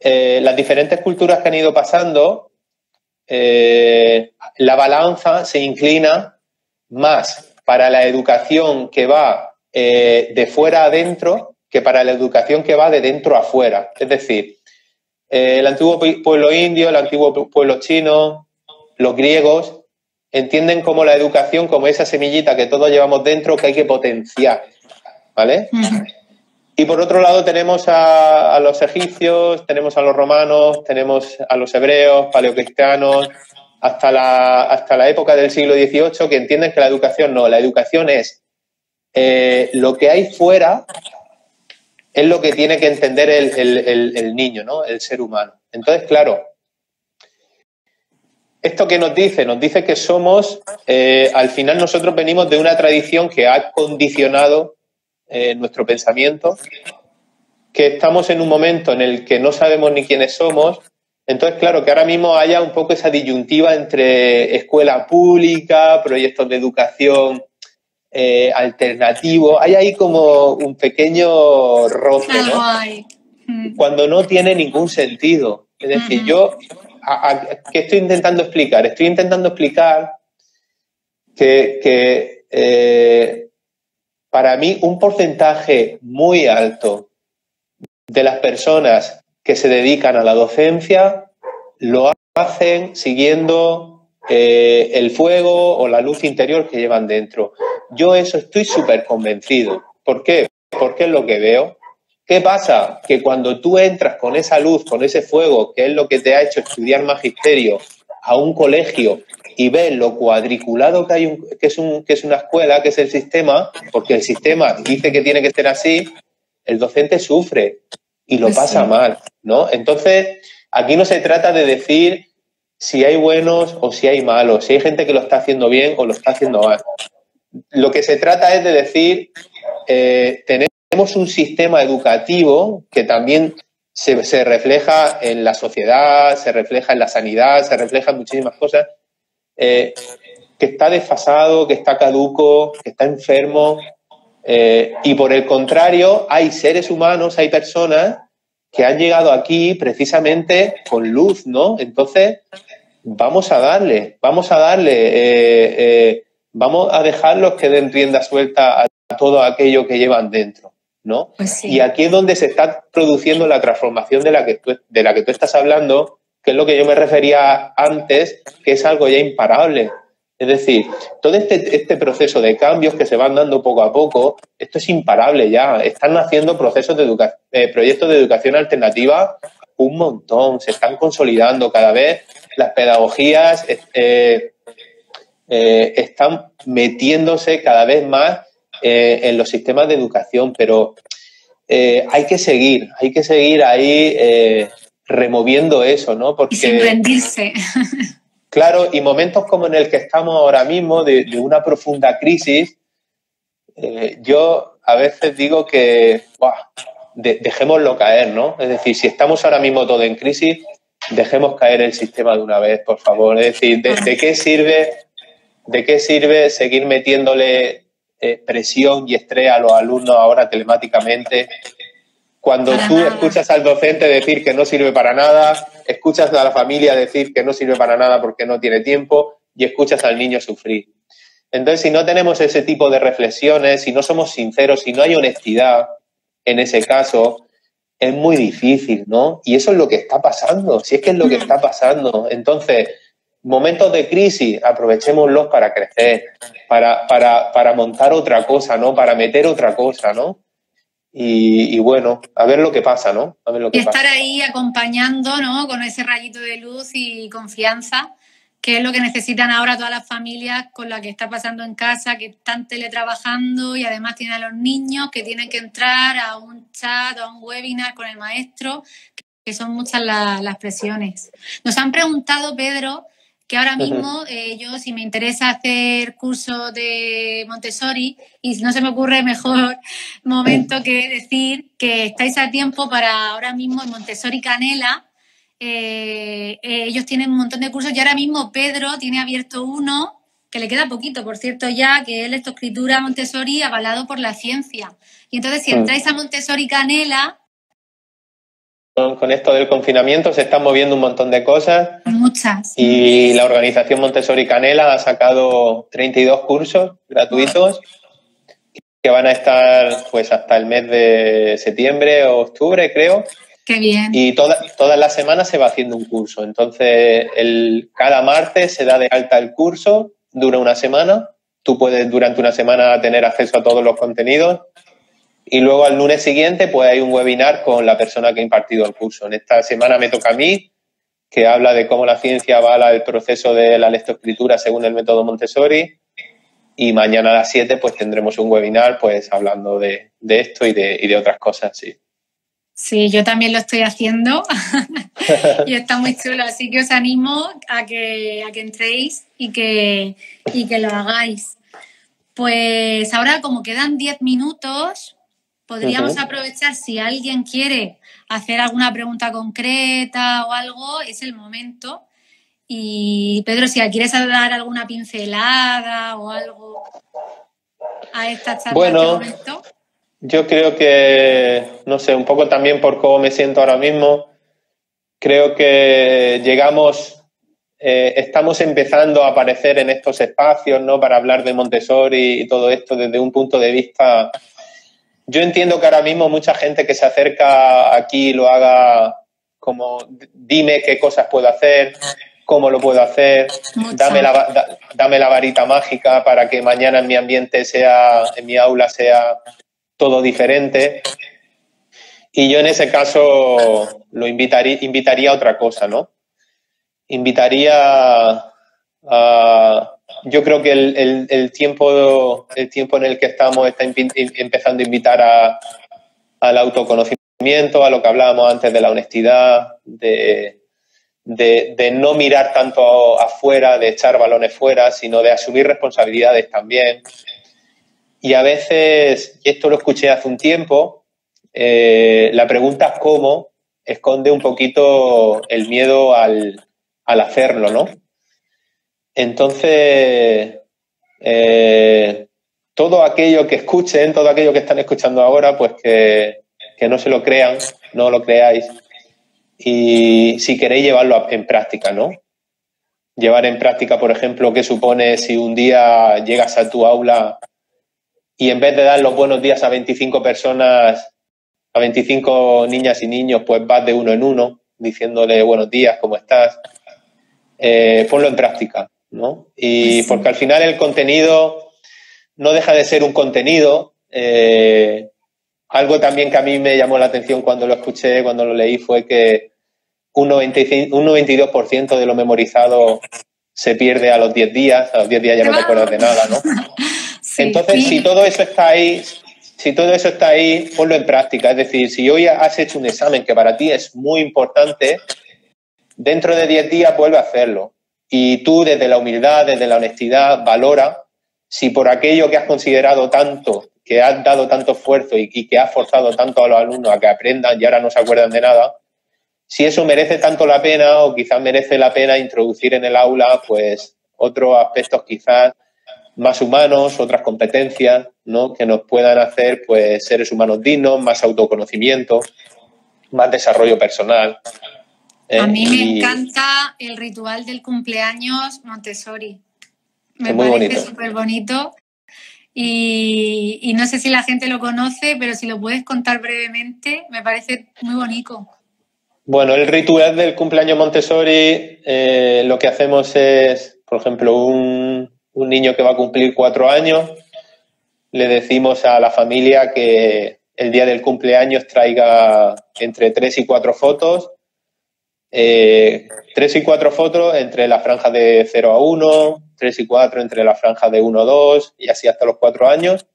Speaker 2: las diferentes culturas que han ido pasando, la balanza se inclina más para la educación que va de fuera a dentro que para la educación que va de dentro a fuera. Es decir, el antiguo pueblo indio, el antiguo pueblo chino, los griegos, entienden como la educación como esa semillita que todos llevamos dentro que hay que potenciar, ¿vale? Y por otro lado tenemos a los egipcios, tenemos a los romanos, tenemos a los hebreos, paleocristianos, hasta la época del siglo XVIII, que entienden que la educación no, la educación es lo que hay fuera, es lo que tiene que entender el niño, ¿no? El ser humano. Entonces, claro, ¿esto qué nos dice? Nos dice que somos, al final nosotros venimos de una tradición que ha condicionado nuestro pensamiento, que estamos en un momento en el que no sabemos ni quiénes somos. Entonces, claro, que ahora mismo haya un poco esa disyuntiva entre escuela pública, proyectos de educación alternativo. Hay ahí como un pequeño roce, ¿no? Cuando no tiene ningún sentido. Es decir, yo, ¿qué estoy intentando explicar? Estoy intentando explicar que para mí un porcentaje muy alto de las personas que se dedican a la docencia lo hacen siguiendo el fuego o la luz interior que llevan dentro. Yo eso estoy súper convencido. ¿Por qué? Porque es lo que veo. ¿Qué pasa? Que cuando tú entras con esa luz, con ese fuego, que es lo que te ha hecho estudiar magisterio a un colegio y ves lo cuadriculado que hay, que es una escuela, que es el sistema, porque el sistema dice que tiene que ser así, el docente sufre y lo pasa mal, ¿no? Entonces, aquí no se trata de decir si hay buenos o si hay malos, si hay gente que lo está haciendo bien o lo está haciendo mal. Lo que se trata es de decir, tenemos un sistema educativo que también se refleja en la sociedad, se refleja en la sanidad, se refleja en muchísimas cosas, que está desfasado, que está caduco, que está enfermo. Y por el contrario, hay seres humanos, hay personas que han llegado aquí precisamente con luz, ¿no? Entonces, vamos a darle, vamos a dejarlos que den rienda suelta a todo aquello que llevan dentro, ¿no?
Speaker 1: Pues sí.
Speaker 2: Y aquí es donde se está produciendo la transformación de la que tú estás hablando, que es lo que yo me refería antes, que es algo ya imparable. Es decir, todo este proceso de cambios que se van dando poco a poco, esto es imparable ya. Están naciendo proyectos de educación alternativa un montón, se están consolidando cada vez. Las pedagogías están metiéndose cada vez más en los sistemas de educación, pero hay que seguir ahí removiendo eso, ¿no?
Speaker 1: Porque, y sin rendirse.
Speaker 2: Claro, y momentos como en el que estamos ahora mismo, de una profunda crisis, yo a veces digo que dejémoslo caer, ¿no? Es decir, si estamos ahora mismo todos en crisis, dejemos caer el sistema de una vez, por favor. Es decir, ¿de qué sirve seguir metiéndole presión y estrés a los alumnos ahora telemáticamente? Cuando tú escuchas al docente decir que no sirve para nada, escuchas a la familia decir que no sirve para nada porque no tiene tiempo y escuchas al niño sufrir. Entonces, si no tenemos ese tipo de reflexiones, si no somos sinceros, si no hay honestidad en ese caso, es muy difícil, ¿no? Y eso es lo que está pasando, si es que es lo que está pasando. Entonces, momentos de crisis, aprovechémoslos para crecer, para montar otra cosa, ¿no? Para meter otra cosa, ¿no? Y bueno, a ver lo que pasa, ¿no? A ver lo que
Speaker 1: y estar
Speaker 2: pasa.
Speaker 1: ahí acompañando, ¿no? Con ese rayito de luz y confianza, que es lo que necesitan ahora todas las familias con las que está pasando en casa, que están teletrabajando y además tienen a los niños que tienen que entrar a un chat o a un webinar con el maestro, que son muchas las presiones. Nos han preguntado, Pedro, que ahora mismo yo, si me interesa hacer cursos de Montessori, y no se me ocurre mejor momento que decir que estáis a tiempo para ahora mismo en Montessori Canela. Ellos tienen un montón de cursos y ahora mismo Pedro tiene abierto uno, que le queda poquito, por cierto, ya, que es lectoescritura Montessori avalado por la ciencia. Y entonces, si entráis a Montessori Canela...
Speaker 2: Con esto del confinamiento se están moviendo un montón de cosas.
Speaker 1: Muchas.
Speaker 2: Y la organización Montessori Canela ha sacado 32 cursos gratuitos que van a estar pues hasta el mes de septiembre o octubre, creo.
Speaker 1: Qué bien.
Speaker 2: Y todas las semanas se va haciendo un curso. Entonces, cada martes se da de alta el curso, dura una semana. Tú puedes durante una semana tener acceso a todos los contenidos. Y luego al lunes siguiente pues hay un webinar con la persona que ha impartido el curso. En esta semana me toca a mí, que habla de cómo la ciencia avala el proceso de la lectoescritura según el método Montessori. Y mañana a las 7 pues tendremos un webinar pues hablando de esto y de otras cosas, sí.
Speaker 1: Sí, yo también lo estoy haciendo y está muy chulo, así que os animo a que entréis y que lo hagáis. Pues ahora, como quedan 10 minutos, podríamos aprovechar, si alguien quiere hacer alguna pregunta concreta o algo, es el momento. Y Pedro, si quieres dar alguna pincelada o algo a esta charla,
Speaker 2: bueno,
Speaker 1: en este momento.
Speaker 2: Yo creo que, no sé, un poco también por cómo me siento ahora mismo, creo que estamos empezando a aparecer en estos espacios, ¿no? Para hablar de Montessori y todo esto desde un punto de vista. Yo entiendo que ahora mismo mucha gente que se acerca aquí lo haga como, dime qué cosas puedo hacer, cómo lo puedo hacer, dame la varita mágica para que mañana en mi ambiente en mi aula sea todo diferente. Y yo en ese caso lo invitaría a otra cosa, ¿no? Invitaría a... Yo creo que el tiempo en el que estamos está empezando a invitar al autoconocimiento, a lo que hablábamos antes de la honestidad, de no mirar tanto afuera, de echar balones fuera, sino de asumir responsabilidades también. Y a veces, y esto lo escuché hace un tiempo, la pregunta ¿cómo? Esconde un poquito el miedo al hacerlo, ¿no? Entonces, todo aquello que escuchen, todo aquello que están escuchando ahora, pues que no se lo crean, no lo creáis. Y si queréis llevarlo en práctica, ¿no? Llevar en práctica, por ejemplo, qué supone si un día llegas a tu aula y en vez de dar los buenos días a 25 personas, a 25 niñas y niños, pues vas de uno en uno, diciéndole buenos días, ¿cómo estás? Ponlo en práctica, ¿no? Y porque al final el contenido no deja de ser un contenido. Algo también que a mí me llamó la atención cuando lo escuché, cuando lo leí, fue que un 92% de lo memorizado se pierde a los 10 días. A los 10 días ya no te acuerdas de nada, ¿no? Sí, entonces, si todo eso está ahí, ponlo en práctica. Es decir, si hoy has hecho un examen que para ti es muy importante, dentro de 10 días vuelve a hacerlo. Y tú, desde la humildad, desde la honestidad, valora si por aquello que has considerado tanto, que has dado tanto esfuerzo y que has forzado tanto a los alumnos a que aprendan y ahora no se acuerdan de nada, si eso merece tanto la pena o quizás merece la pena introducir en el aula pues otros aspectos quizás más humanos, otras competencias, ¿no? Que nos puedan hacer pues seres humanos dignos, más autoconocimiento, más desarrollo personal.
Speaker 1: A mí me encanta el ritual del cumpleaños Montessori. Me parece súper bonito y no sé si la gente lo conoce, pero si lo puedes contar brevemente, me parece muy bonito.
Speaker 2: Bueno, el ritual del cumpleaños Montessori, lo que hacemos es, por ejemplo, un niño que va a cumplir 4 años, le decimos a la familia que el día del cumpleaños traiga entre 3 y 4 fotos, 3 y 4 fotos entre la franja de 0 a 1, 3 y 4 entre la franja de 1 a 2 y así hasta los 4 años.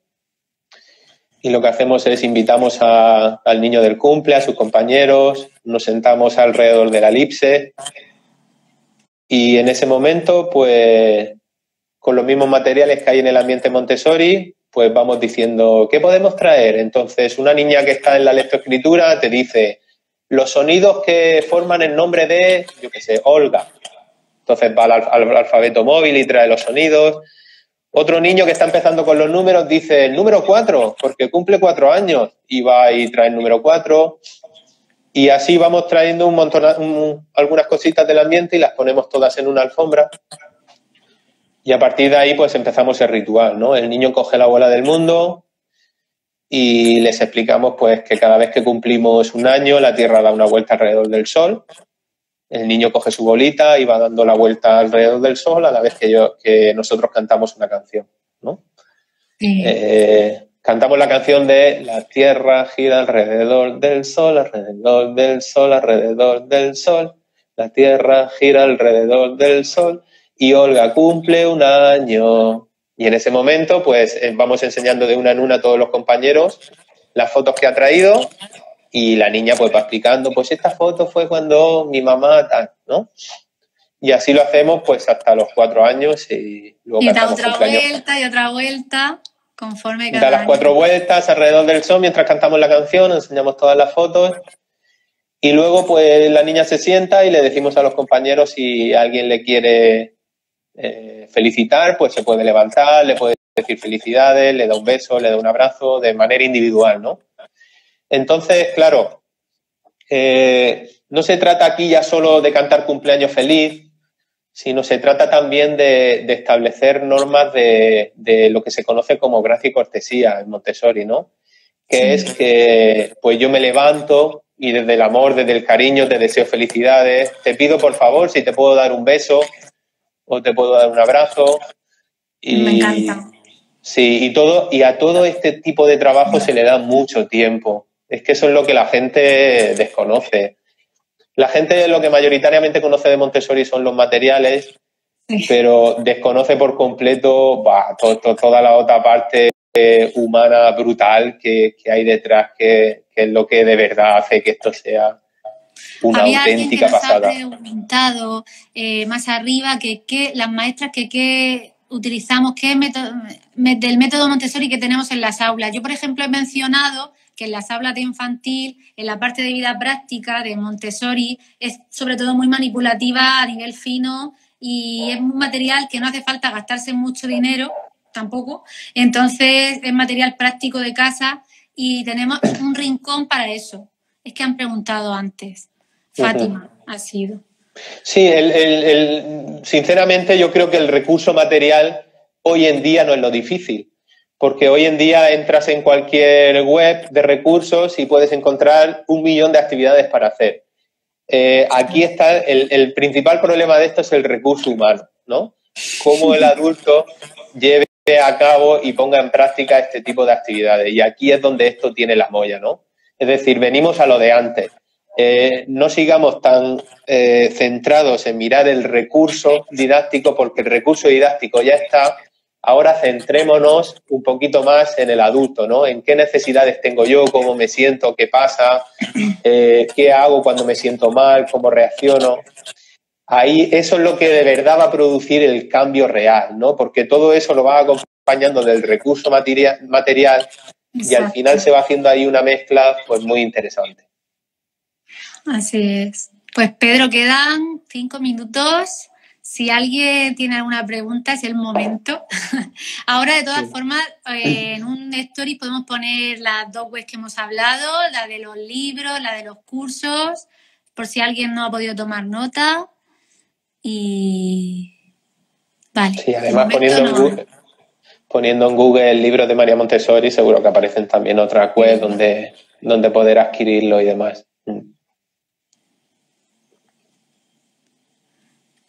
Speaker 2: Y lo que hacemos es invitamos al niño del cumple, a sus compañeros, nos sentamos alrededor de la elipse y en ese momento, pues, con los mismos materiales que hay en el ambiente Montessori, pues vamos diciendo, ¿qué podemos traer? Entonces, una niña que está en la lectoescritura te dice los sonidos que forman el nombre de, yo qué sé, Olga. Entonces va al alfabeto móvil y trae los sonidos. Otro niño que está empezando con los números dice el número 4, porque cumple 4 años, y va y trae el número 4. Y así vamos trayendo un montón, algunas cositas del ambiente y las ponemos todas en una alfombra. Y a partir de ahí, pues empezamos el ritual, ¿no? El niño coge la bola del mundo y les explicamos, pues, que cada vez que cumplimos un año, la Tierra da una vuelta alrededor del Sol. El niño coge su bolita y va dando la vuelta alrededor del Sol a la vez que nosotros cantamos una canción, ¿no? Sí. Cantamos la canción de la Tierra gira alrededor del Sol, alrededor del Sol, alrededor del Sol. La Tierra gira alrededor del Sol y Olga cumple un año. Y en ese momento, pues, vamos enseñando de una en una a todos los compañeros las fotos que ha traído y la niña pues va explicando, pues esta foto fue cuando mi mamá tal, ¿no? Y así lo hacemos pues hasta los 4 años y luego
Speaker 1: y da otra vuelta y otra vuelta conforme cada
Speaker 2: da las 4 vueltas alrededor del sol mientras cantamos la canción, enseñamos todas las fotos y luego pues la niña se sienta y le decimos a los compañeros si alguien le quiere felicitar, pues se puede levantar, le puede decir felicidades, le da un beso, le da un abrazo de manera individual, ¿no? Entonces, claro, no se trata aquí ya solo de cantar cumpleaños feliz, sino se trata también de establecer normas de lo que se conoce como gracia y cortesía en Montessori, ¿no? Que es que pues yo me levanto y desde el amor, desde el cariño te deseo felicidades, te pido por favor si te puedo dar un beso o te puedo dar un abrazo. Y,
Speaker 1: me encanta.
Speaker 2: Sí, y a todo este tipo de trabajo se le da mucho tiempo. Es que eso es lo que la gente desconoce. La gente lo que mayoritariamente conoce de Montessori son los materiales, pero desconoce por completo toda la otra parte humana brutal que hay detrás, que es lo que de verdad hace que esto sea una auténtica pasada.
Speaker 1: Había alguien que nos ha preguntado más arriba que las maestras que utilizamos, qué del método Montessori que tenemos en las aulas. Yo, por ejemplo, he mencionado que en las aulas de infantil, en la parte de vida práctica de Montessori, es sobre todo muy manipulativa a nivel fino y es un material que no hace falta gastarse mucho dinero tampoco. Entonces es material práctico de casa y tenemos un rincón para eso. Es que han preguntado antes. Fátima ha sido.
Speaker 2: Sí, sinceramente yo creo que el recurso material hoy en día no es lo difícil, porque hoy en día entras en cualquier web de recursos y puedes encontrar 1 millón de actividades para hacer. Aquí está el principal problema de esto es el recurso humano, ¿no? Cómo el adulto lleve a cabo y ponga en práctica este tipo de actividades. Y aquí es donde esto tiene la molla, ¿no? Es decir, venimos a lo de antes. No sigamos tan centrados en mirar el recurso didáctico, porque el recurso didáctico ya está. Ahora centrémonos un poquito más en el adulto, ¿no? En qué necesidades tengo yo, cómo me siento, qué pasa, qué hago cuando me siento mal, cómo reacciono. Ahí eso es lo que de verdad va a producir el cambio real, ¿no? Porque todo eso lo va acompañando del recurso material y al final se va haciendo ahí una mezcla pues muy interesante.
Speaker 1: Así es. Pues Pedro, quedan 5 minutos. Si alguien tiene alguna pregunta, es el momento. Ahora, de todas formas, en un story podemos poner las 2 webs que hemos hablado, la de los libros, la de los cursos, por si alguien no ha podido tomar nota. Y vale.
Speaker 2: Sí, además poniendo en Google el libro de María Montessori, seguro que aparecen también otras webs donde poder adquirirlo y demás.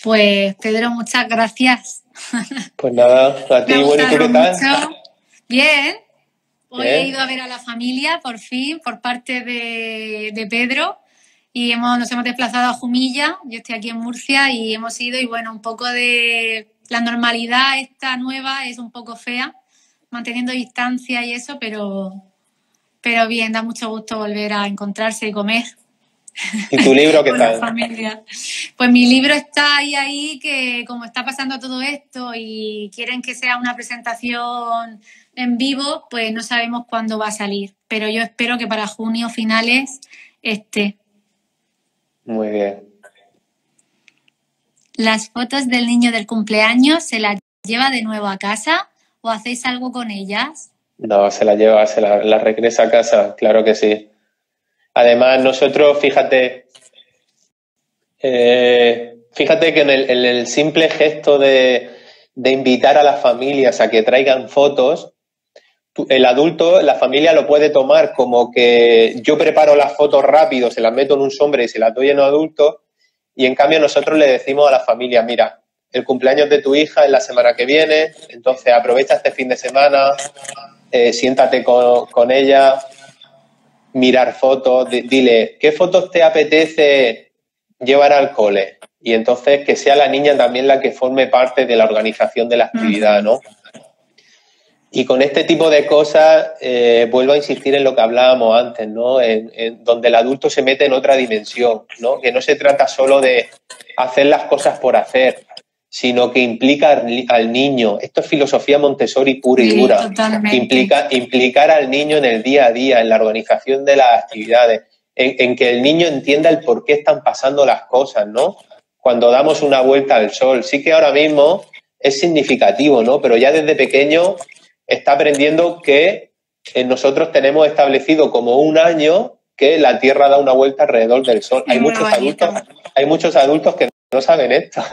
Speaker 1: Pues Pedro, muchas gracias.
Speaker 2: Pues nada, a ti, bueno, ¿y tú qué tal?
Speaker 1: Mucho. Bien. Hoy he ido a ver a la familia, por fin, por parte de Pedro. Y nos hemos desplazado a Jumilla. Yo estoy aquí en Murcia y hemos ido. Y bueno, un poco de la normalidad esta nueva es un poco fea, manteniendo distancia y eso, pero bien, da mucho gusto volver a encontrarse y comer.
Speaker 2: ¿Y tu libro qué tal?
Speaker 1: Familia. Pues mi libro está ahí que como está pasando todo esto y quieren que sea una presentación en vivo, pues no sabemos cuándo va a salir. Pero yo espero que para junio finales esté.
Speaker 2: Muy bien.
Speaker 1: ¿Las fotos del niño del cumpleaños se las lleva de nuevo a casa o hacéis algo con ellas?
Speaker 2: No, se las lleva, la regresa a casa, claro que sí. Además, nosotros, fíjate que en el simple gesto de invitar a las familias a que traigan fotos, el adulto, la familia lo puede tomar como que yo preparo las fotos rápido, se las meto en un sobre y se las doy en un adulto, y en cambio nosotros le decimos a la familia, mira, el cumpleaños de tu hija es la semana que viene, entonces aprovecha este fin de semana, siéntate con ella, mirar fotos, dile, ¿qué fotos te apetece llevar al cole? Y entonces que sea la niña también la que forme parte de la organización de la actividad, ¿no? Y con este tipo de cosas vuelvo a insistir en lo que hablábamos antes, ¿no? En donde el adulto se mete en otra dimensión, ¿no? Que no se trata solo de hacer las cosas por hacer, sino que implica al niño. Esto es filosofía Montessori pura y dura.
Speaker 1: Totalmente.
Speaker 2: Implicar al niño en el día a día, en la organización de las actividades, en que el niño entienda el por qué están pasando las cosas, ¿no? Cuando damos una vuelta al sol. Sí que ahora mismo es significativo, ¿no? Pero ya desde pequeño está aprendiendo que nosotros tenemos establecido como 1 año que la Tierra da una vuelta alrededor del Sol. Hay muchos adultos que no saben esto.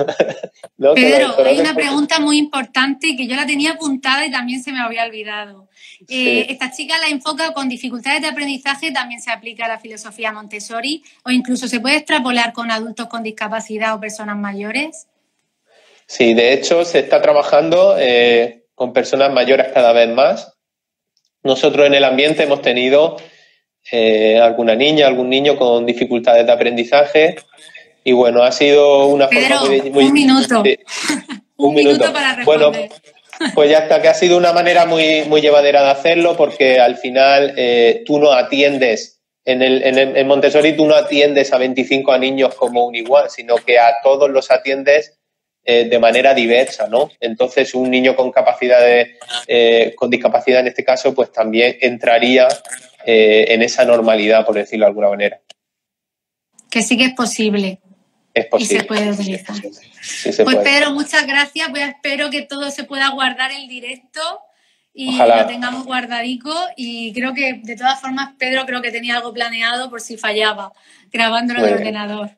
Speaker 1: ¿No? Pedro, hay una pregunta muy importante y que yo la tenía apuntada y también se me había olvidado. Sí. ¿Esta chica la enfoca con dificultades de aprendizaje? ¿También se aplica a la filosofía Montessori? ¿O incluso se puede extrapolar con adultos con discapacidad o personas mayores?
Speaker 2: Sí, de hecho se está trabajando con personas mayores cada vez más. Nosotros en el ambiente hemos tenido alguna niña, algún niño con dificultades de aprendizaje. Y bueno, ha sido una
Speaker 1: Pedro,
Speaker 2: forma muy...
Speaker 1: un minuto.
Speaker 2: Sí,
Speaker 1: un minuto para responder.
Speaker 2: Bueno, pues ya está, que ha sido una manera muy llevadera de hacerlo, porque al final tú no atiendes, en Montessori tú no atiendes a 25 niños como un igual, sino que a todos los atiendes de manera diversa, ¿no? Entonces un niño con con discapacidad en este caso, pues también entraría en esa normalidad, por decirlo de alguna manera.
Speaker 1: Que sí que es posible.
Speaker 2: es posible.
Speaker 1: Y se puede utilizar.
Speaker 2: Sí, se
Speaker 1: pues
Speaker 2: puede.
Speaker 1: Pedro, muchas gracias. Pues espero que todo se pueda guardar el directo y
Speaker 2: Ojalá.
Speaker 1: lo tengamos guardadico. Y creo que, de todas formas, Pedro creo que tenía algo planeado por si fallaba, grabándolo en el ordenador.